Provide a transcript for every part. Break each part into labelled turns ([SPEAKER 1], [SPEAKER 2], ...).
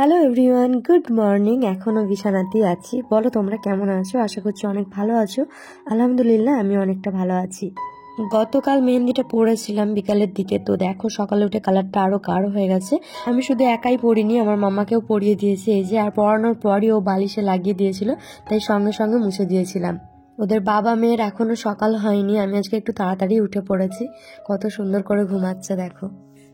[SPEAKER 1] Hello everyone, good morning. এখনও বিছানাতেই আছি। বলো তোমরা কেমন আছো? আশা করছি অনেক ভালো আছো। আলহামদুলিল্লাহ, আমি অনেকটা ভালো আছি। গতকাল মেহেন্দিটা পরেছিলাম বিকালের দিকে, তো দেখো সকালে উঠে কালারটা আরও গাঢ় হয়ে গেছে। আমি শুধু একাই পরিনি, আমার মামাকেও পরিয়ে দিয়েছি এই যে। আর পরানোর পরই ও বালিশে লাগিয়ে দিয়েছিল, তাই সঙ্গে সঙ্গে মুছে দিয়েছিলাম। ওদের বাবা মেয়ের এখনও সকাল হয়নি, আমি আজকে একটু তাড়াতাড়ি উঠে পড়েছি। কত সুন্দর করে ঘুমাচ্ছে দেখো।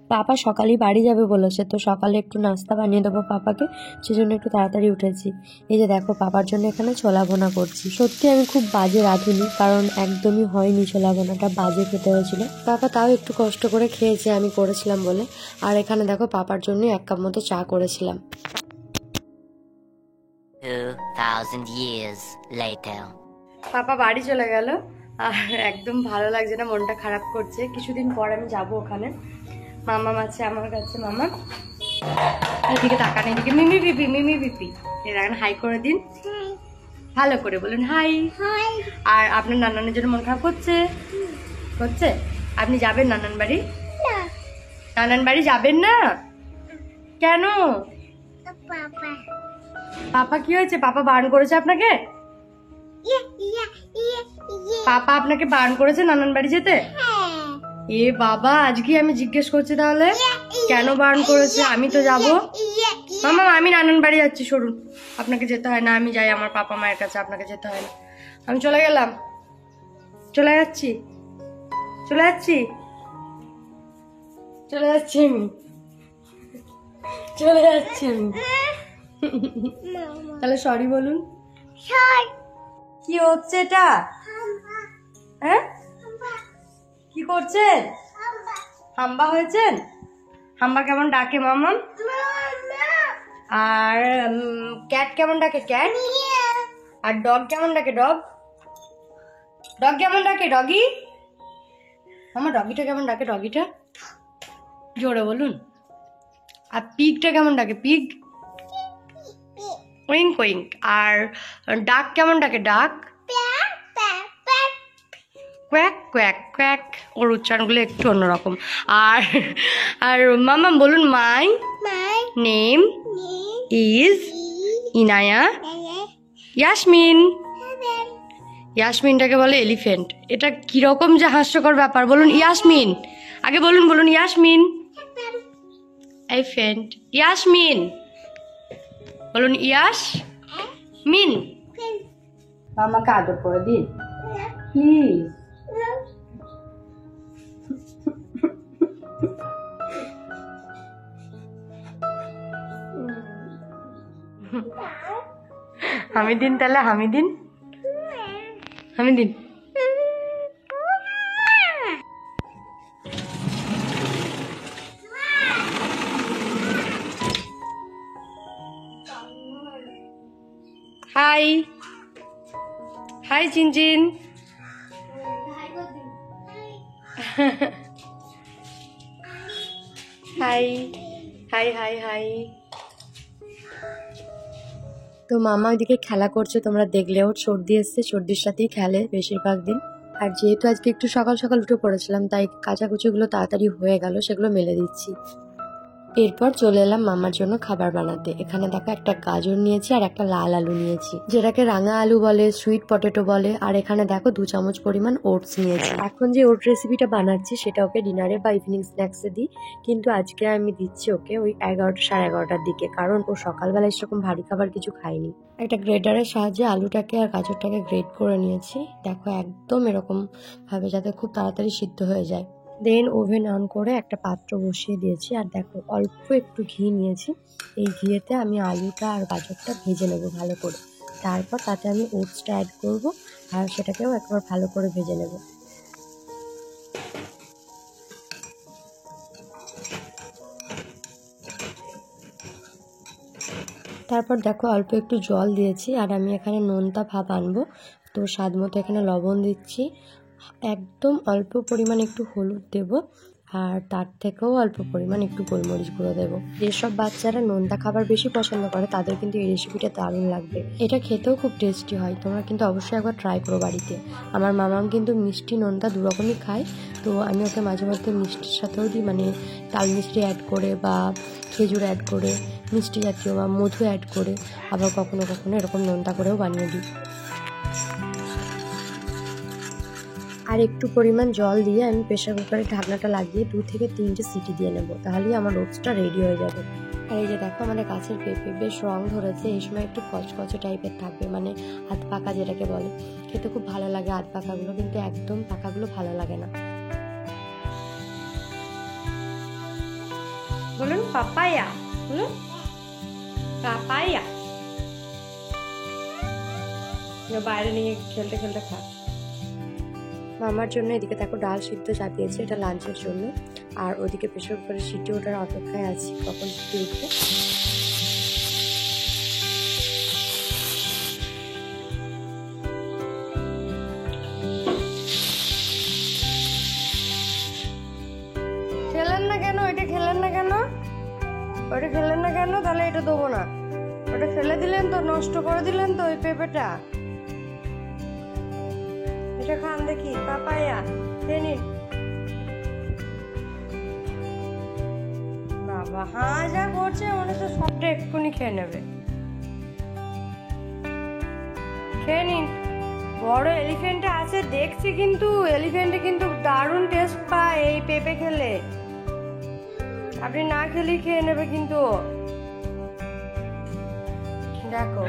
[SPEAKER 1] পাপা সকালেই বাড়ি যাবে বলেছে, তো সকালে একটু নাস্তা বানিয়ে দেবো পাপাকে, সেজন্য একটু তাড়াতাড়ি উঠেছি। এই যে দেখো পাপার জন্য এখানে ছোলা ভোনা করছি। সত্যি আমি খুব বাজে রাঁধুনি, কারণ একদমই হয়নি, ছোলা ভোনাটা বাজে খেতে হয়েছিল। পাপা তাও একটু কষ্ট করে খেয়েছে আমি করেছিলাম বলে। আর এখানে দেখো পাপার জন্য 1 কাপ মতো চা করেছিলাম।
[SPEAKER 2] 2000 years later.
[SPEAKER 1] পাপা বাড়ি চলে গেল, আর একদম ভালো লাগছে না, মনটা খারাপ করছে। কিছুদিন পর আমি যাব ওখানে। মামা আছে আমার কাছে। মামা এদিকে তাকান, এদিকে মিমি পিপি, মিমি পিপি। এখন হাই করে দিন, ভালো করে বলুন হাই। আর আপনার নানানের জন্য মন খারাপ করছে? করছে? আপনি যাবেন নানান বাড়ি? নানান বাড়ি যাবেন না কেন? পাপা কি হয়েছে? পাপা বারণ করেছে আপনাকে? পাপা আপনাকে বারণ করেছে নানান বাড়ি যেতে? এ বাবা, আজকে আমি জিজ্ঞেস করছি তাহলে কেন বারণ করেছে। আমি তো যাব। মামা আমি নানান বাড়ি যাচ্ছি, সরুন। আপনাকে যেতে হয় না, আমি যাই আমার পাপা মায়ের কাছে, আপনাকে যেতে হয় না। আমি চলে গেলাম, চলে যাচ্ছি, চলে যাচ্ছি, চলে যাচ্ছি আমি, চলে যাচ্ছি আমি। তাহলে সরি বলুন। কি হচ্ছে এটা? হ্যাঁ, কি করছেন? হাম্বা হয়েছেন? হাম্বা কেমন ডাকে মামা? আর ক্যাট কেমন ডাকে? ক্যাট। আর ডগ কেমন ডাকে? ডগ। ডগ কেমন ডাকে? ডগি। মামা ডগিটা কেমন ডাকে? ডগিটা জোরে বলুন। আর পিগটা কেমন ডাকে? পিগ। উইঙ্ক উইঙ্ক। আর ডাক কেমন ডাকে? ডাক। Quack quack quack. ওর উচ্চারণগুলো একটু অন্যরকম। আর আর মামা বলুন, my name is Inaya Yasmin. ইয়াসমিনটাকে বলে এলিফ্যান্ট। এটা কিরকম যে হাস্যকর ব্যাপার। বলুন ইয়াসমিন, আগে বলুন, বলুন ইয়াসমিন। এলিফ্যান্ট। ইয়াসমিন বলুন, ইয়াসমিন। মামাকে আদর করে দিন প্লিজ। হামি দিন তাহলে, হামি দিন, হামি দিন। Hi hi Chinchin. Hi hi hi hi. তো মামা ওইদিকে খেলা করছে, তোমরা দেখলে। ওর সর্দি এসছে, সর্দির সাথেই খেলে বেশিরভাগ দিন। আর যেহেতু আজকে একটু সকাল সকাল উঠে পড়েছিলাম, তাই কাচাকুচিগুলো তাড়াতাড়ি হয়ে গেল, সেগুলো মেলে দিচ্ছি। এরপর চলে এলাম মামার জন্য খাবার বানাতে। এখানে দেখো একটা গাজর নিয়েছি আর একটা লাল আলু নিয়েছি, যেটাকে রাঙা আলু বলে, সুইট পটেটো বলে। আর এখানে দেখো 2 চামচ পরিমাণ ওটস নিয়েছি। এখন যে ওট রেসিপিটা বানাচ্ছি সেটা ওকে ডিনারে বা ইভিনিং স্ন্যাক্সে দিই, কিন্তু আজকে আমি দিচ্ছি ওকে ওই 11টা সাড়ে 11টার দিকে, কারণ ও সকালবেলা এরকম ভারী খাবার কিছু খায়নি। একটা গ্রেটারের সাহায্যে আলুটাকে আর গাজরটাকে গ্রেট করে নিয়েছি। দেখো একদম এরকম ভাবে যাতে খুব তাড়াতাড়ি সিদ্ধ হয়ে যায়। দেন ওভেন অন করে একটা পাত্র বসিয়ে দিয়েছি। আর দেখো অল্প একটু ঘি নিয়েছি, এই ঘিয়েতে আমি আলুটা আর গাজরটা ভেজে নেব ভালো করে। তারপর তাতে আমি ওটসটা অ্যাড করব, আর সেটাকেও একবার ভালো করে ভেজে নেব। তারপর দেখো অল্প একটু জল দিয়েছি, আর আমি এখানে নোনতা ভাপ আনবো, তো স্বাদ মতো এখানে লবণ দিচ্ছি, একদম অল্প পরিমাণ একটু হলুদ দেব, আর তার থেকেও অল্প পরিমাণ একটু গোলমরিচ গুঁড়ো দেবো। যেসব বাচ্চারা নোনতা খাবার বেশি পছন্দ করে তাদের কিন্তু এই রেসিপিটা দারুণ লাগবে। এটা খেতেও খুব টেস্টি হয়, তোমরা কিন্তু অবশ্যই একবার ট্রাই করো বাড়িতে। আমার মামাম কিন্তু মিষ্টি নোনতা দুরকমই খায়, তো আমি ওকে মাঝে মধ্যে মিষ্টির সাথেও দিই, মানে তাল মিষ্টি অ্যাড করে বা খেজুর অ্যাড করে, মিষ্টি জাতীয় বা মধু অ্যাড করে, আবার কখনো কখনো এরকম নোনতা করেও বানিয়ে দিই। আর একটু পরিমাণ জল দিয়ে আমি প্রেসার কুকারের ঢাকনাটা লাগিয়ে 2 থেকে 3টে সিটি দিয়ে নেব, তাহলেই আমার ওটসটা রেডি হয়ে যাবে। আর এই যে দেখো আমাদের গাছের পেঁপে বেশ রং ধরেছে, এই সময় একটু কচকচে টাইপের থাকবে, মানে হাত পাকা যেটাকে বলে। খেতে খুব ভালো লাগে হাত পাকাগুলো, কিন্তু একদম পাকাগুলো ভালো লাগে না। বলুন পাপায়া, বলুন পাপায়া। বাইরে নিয়ে খেলতে খেলতে খা। মামার জন্য এদিকে দেখো ডাল সিদ্ধ চাপিয়েছে, এটা লাঞ্চের জন্য। আর ওদিকে প্রেসার কুকারের সিটি ওঠার অপেক্ষায় আছি কখন সিটি উঠবে। খেলেন না কেন ওইটা, খেলেন না কেন ওইটা, খেলেন না কেন? তাহলে এটা দেবো না। ওটা ফেলে দিলেন তো, নষ্ট করে দিলেন তো ওই পেঁপেটা। এটা খান দেখি, পাপায়া খেয়ে নিন। বাবা হ্যাঁ যা করছে মনে তো সবটা এক্ষুনি খেয়ে নেবে। খেয়ে নিন। বড় এলিফ্যান্টে আছে দেখছি, কিন্তু এলিফ্যান্টে কিন্তু দারুণ টেস্ট পায় এই পেঁপে খেলে। আপনি না খেলেই খেয়ে নেবে কিন্তু। দেখো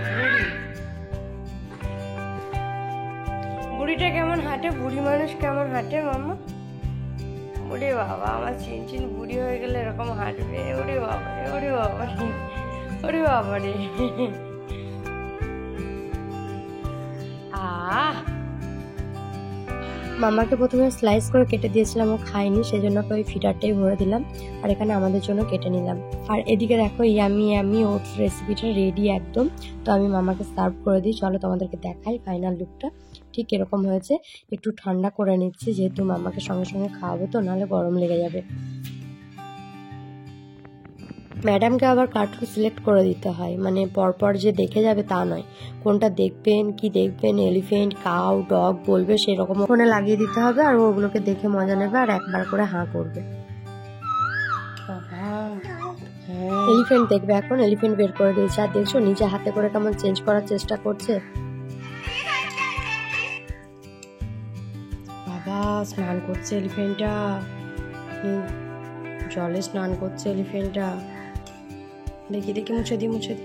[SPEAKER 1] বুড়িটা কেমন হাঁটে, বুড়ি মানুষ কেমন হাঁটে মামা। ওরে বাবা, আমার চিনচিন বুড়ি হয়ে গেলে এরকম হাঁটবে। ওরে বাবা, ওরে বাবা, ওরে বাবা রে। মামাকে প্রথমে স্লাইস করে কেটে দিয়েছিলাম, ও খায়নি, সেজন্য ওই ফিডারটাই ভরে দিলাম। আর এখানে আমাদের জন্য কেটে নিলাম। আর এদিকে দেখো ইয়ামি ওটস রেসিপিটা রেডি একদম। তো আমি মামাকে সার্ভ করে দিই। চলো তোমাদেরকে দেখাই ফাইনাল লুকটা ঠিক এরকম হয়েছে। একটু ঠান্ডা করে নিচ্ছি, যেহেতু মামাকে সঙ্গে সঙ্গে খাওয়াবো, তো নাহলে গরম লেগে যাবে। ম্যাডামকে আবার কার্টুন সিলেক্ট করে দিতে হয়, মানে পরপর যে দেখে যাবে তা নয়। কোনটা দেখবেন, কি দেখবেন, এলিফেন্ট, কাউ, ডগ বলবে সেরকম ফোনে লাগিয়ে দিতে হবে। আর ওগুলোকে দেখে মজা নেবে আর একবার করে হাঁ করবে। এলিফেন্ট দেখবে এখন, এলিফেন্ট বের করে দিয়েছে। আর দেখছো নিজে হাতে করে কেমন চেঞ্জ করার চেষ্টা করছে। বাবা স্নান করছে এলিফেন্টটা, জলে স্নান করছে এলিফেন্টটা। দেখি দেখি, মুছে দি মুছে দি।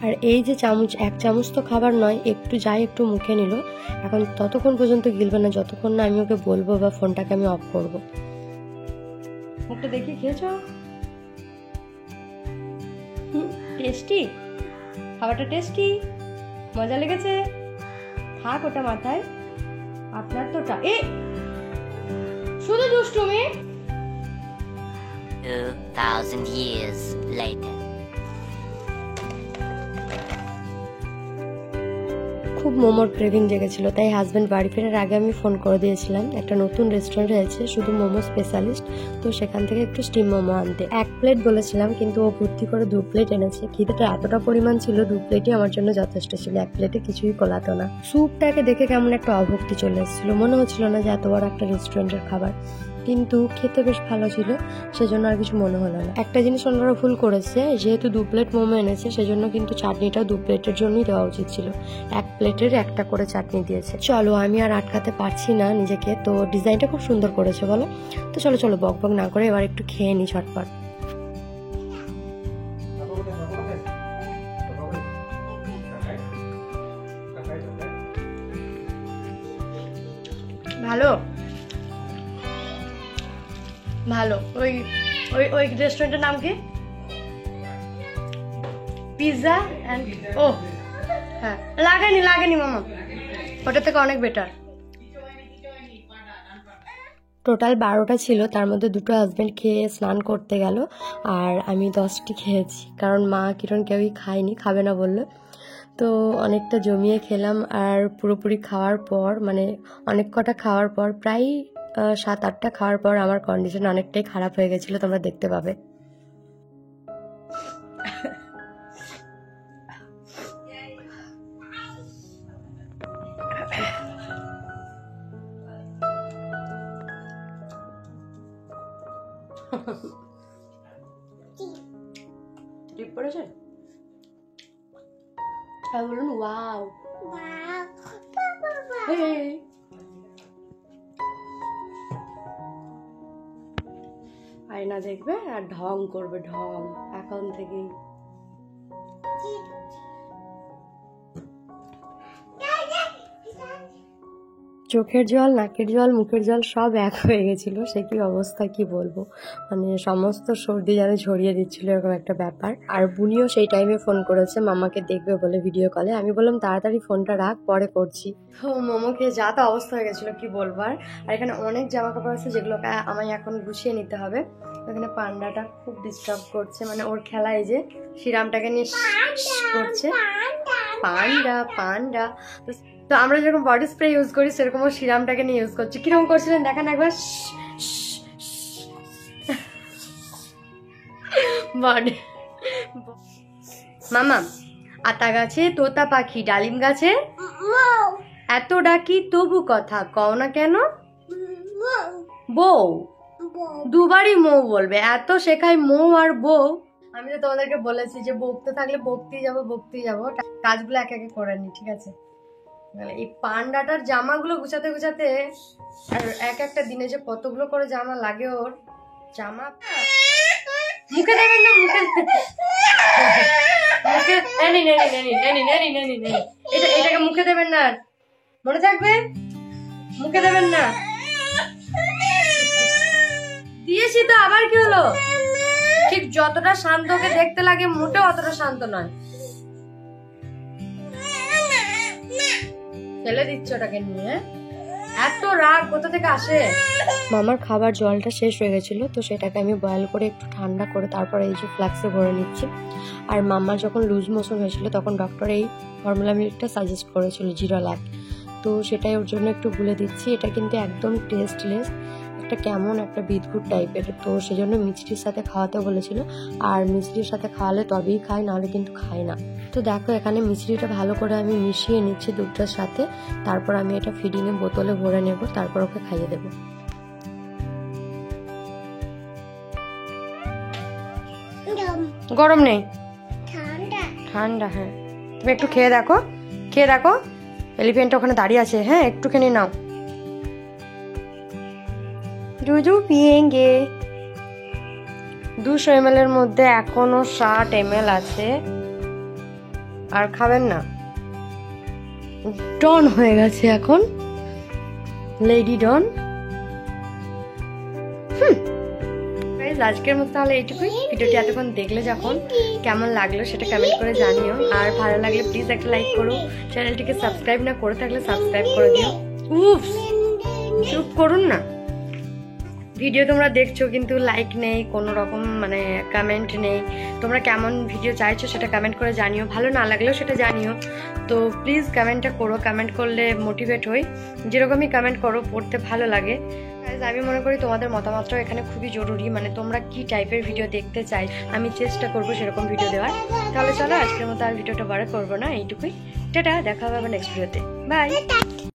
[SPEAKER 1] আর এই যে চামচ, 1 চামচ তো খাবার নয়, একটু যাই একটু মুখে নিল। এখন ততক্ষণ পর্যন্ত গিলবে না যতক্ষণ না আমি ওকে বলবো বা ফোনটাকে আমি অফ করব। মুখটা দেখি, খেয়েছো? টেস্টি খাবারটা, টেস্টি, মজা লেগেছে। থাক ওটা মাথায়, আপনার তো এ শুধু দুষ্টুমি।
[SPEAKER 2] 2000 years later.
[SPEAKER 1] খুব মোমোর ক্রেভিং জেগেছিল, তাই হাজব্যান্ড বাড়ি ফেরার আগে আমি ফোন করে দিয়েছিলাম। একটা নতুন রেস্টুরেন্ট হয়েছে শুধু মোমো স্পেশালিস্ট, তো সেখান থেকে একটু স্টিম মোমো আনতে। 1 প্লেট বলেছিলাম, কিন্তু ও ভর্তি করে 2 প্লেট এনেছে। খিদেটা এতটা পরিমাণ ছিল, 2 প্লেটই আমার জন্য যথেষ্ট ছিল। 1 প্লেটে কিছুই কোলাতো না। স্যুপটাকে দেখে কেমন একটা অভক্তি চলে এসেছিল, মনে হচ্ছিল না যে এত বড় একটা রেস্টুরেন্টের খাবার, কিন্তু খেতে বেশ ভালো ছিল, সেজন্য আর কিছু মনে হলো না। একটা জিনিস ওনারা ভুল করেছে, যেহেতু 2 প্লেট মোমো এনেছে সেজন্য কিন্তু চাটনিটাও 2 প্লেটের জন্যই দেওয়া উচিত ছিল। 1 প্লেটের একটা করে চাটনি দিয়েছে। চলো আমি আর আটকাতে পারছি না নিজেকে, তো ডিজাইনটা খুব সুন্দর করেছে বলো। তো চলো চলো বক বক না করে এবার একটু খেয়ে নি ঝটপট। ভালো ভালো। ওই ওই ওই রেস্টুরেন্টের নাম কি? পিৎজা এন্ড ও হ্যাঁ, লাগেনি মামা, ওটা থেকে অনেক বেটার। টোটাল 12টা ছিল, তার মধ্যে 2টো হাজব্যান্ড খেয়ে স্নান করতে গেল আর আমি 10টি খেয়েছি, কারণ মা কিরণ কেউই খায়নি, খাবে না বললো। তো অনেকটা জমিয়ে খেলাম আর পুরোপুরি খাওয়ার পর মানে অনেক কটা খাওয়ার পর প্রায় 7-8টা খাওয়ার পর আমার কন্ডিশন অনেকটাই খারাপ হয়ে গেছিলো, তোমরা দেখতে পাবে। ঠিক পড়েছে? হ্যাঁ বলুন, ওয়াও। আয়না দেখবে আর ঢং করবে, ঢং এখন থেকেই। চোখের জল, নাকের জল, মুখের জল সব এক হয়ে গেছিলো। সে কি অবস্থা, কি বলবো, মানে সমস্ত সর্দি যেন ঝরিয়ে দিচ্ছিল, এরকম একটা ব্যাপার। আর বুনিও সেই টাইমে ফোন করেছে মামাকে দেখবে বলে ভিডিও কলে। আমি বললাম তাড়াতাড়ি ফোনটা রাখ, পরে করছি। তো মোমো খেয়ে যা তো অবস্থা হয়ে গেছিলো কি বলবো। আর এখানে অনেক জামা কাপড় আছে যেগুলোকে আমায় এখন গুছিয়ে নিতে হবে। এখানে পান্ডাটা খুব ডিস্টার্ব করছে, মানে ওর খেলা, এই যে শিরামটাকে নিয়ে করছে। পান্ডা পান্ডা তো আমরা যেরকম বডি স্প্রে ইউজ করি সেরকম ও সিরামটাকে নিয়ে ইউজ করছি। কিরকম করছিলেন দেখান একবার। বডি মামা, আতা গাছে তোতা পাখি, ডালিম গাছে এত ডাকি তবু কথা কও না কেন। বউ, দুবারই মৌ বলবে, এত শেখাই মৌ আর বউ। আমি তো তোমাদেরকে বলেছি যে বকতে থাকলে বকতেই যাবো, কাজগুলো এক একে করে নি, ঠিক আছে। এই পান্ডাটার জামাগুলো গুছাতে গুছাতে আর এক একটা দিনে যে কতগুলো করে জামা লাগে ওর। জামা মুখে দেবেন না, মুখে এটাকে মুখে দেবেন না, মনে থাকবে, মুখে দেবেন না। দিয়েছি তো, আবার কি হলো? ঠিক যতটা শান্তকে দেখতে লাগে মোটেও অতটা শান্ত নয়। ফেলে দিচ্ছ ওটাকে নিয়ে, এত রাগ কোথা থেকে আসে? মামার খাবার জলটা শেষ হয়ে গেছিল, তো সেটাকে আমি বয়েল করে একটু ঠান্ডা করে তারপরে এই যে ফ্লাক্সে ভরে নিচ্ছি। আর মামার যখন লুজ মোশন হয়েছিল তখন ডক্টর এই ফর্মুলা মিল্কটা সাজেস্ট করেছিল, জিরোল্যাক, তো সেটাই ওর জন্য একটু গুলে দিচ্ছি। এটা কিন্তু একদম টেস্টলেস, একটা কেমন একটা বিদঘুট টাইপের, তো সেজন্য মিষ্টির সাথে খাওয়াতে বলেছিল। আর মিষ্টির সাথে খাওয়ালে তবেই খায়, নাহলে কিন্তু খায় না। তো দেখো এখানে মিষ্টিটা ভালো করে আমি মিশিয়ে নিচ্ছি দুধটার সাথে, তারপর আমি এটা ফিডিংয়ে বোতলে ভরে নেব, তারপর ওকে খাইয়ে দেবো। গরম নেই, ঠান্ডা। হ্যাঁ তুমি একটু খেয়ে দেখো, এলিফ্যান্ট ওখানে দাঁড়িয়ে আছে, হ্যাঁ একটুখানি নাও। দুধু পিয়েঙ্গে। 200 ml এর মধ্যে এখনো 60 ml আছে, আর খাবেন না। ডন হয়ে গেছে এখন, লেডি ডন। আজকের মতো তাহলে এইটুকুই। ভিডিওটি এতক্ষণ দেখলে যখন কেমন লাগলো সেটা কমেন্ট করে জানিও, আর ভালো লাগলে প্লিজ একটা লাইক করো। চ্যানেলটিকে সাবস্ক্রাইব না করে থাকলে সাবস্ক্রাইব করে দিও। উফ, চুপ করুন না। ভিডিও তোমরা দেখছো কিন্তু লাইক নেই, কোনো রকম মানে কমেন্ট নেই। তোমরা কেমন ভিডিও চাইছো সেটা কমেন্ট করে জানিও, ভালো না লাগলেও সেটা জানিও। তো প্লিজ কমেন্টটা করো, কমেন্ট করলে মোটিভেট হই। যেরকমই কমেন্ট করো পড়তে ভালো লাগে। আমি মনে করি তোমাদের মতামতটাও এখানে খুবই জরুরি, মানে তোমরা কি টাইপের ভিডিও দেখতে চাই, আমি চেষ্টা করবো সেরকম ভিডিও দেওয়ার। তাহলে চলো আজকের মতো আর ভিডিওটা বড় করবো না, এইটুকুই। টাটা, দেখা হবে নেক্সট ভিডিওতে, বাই।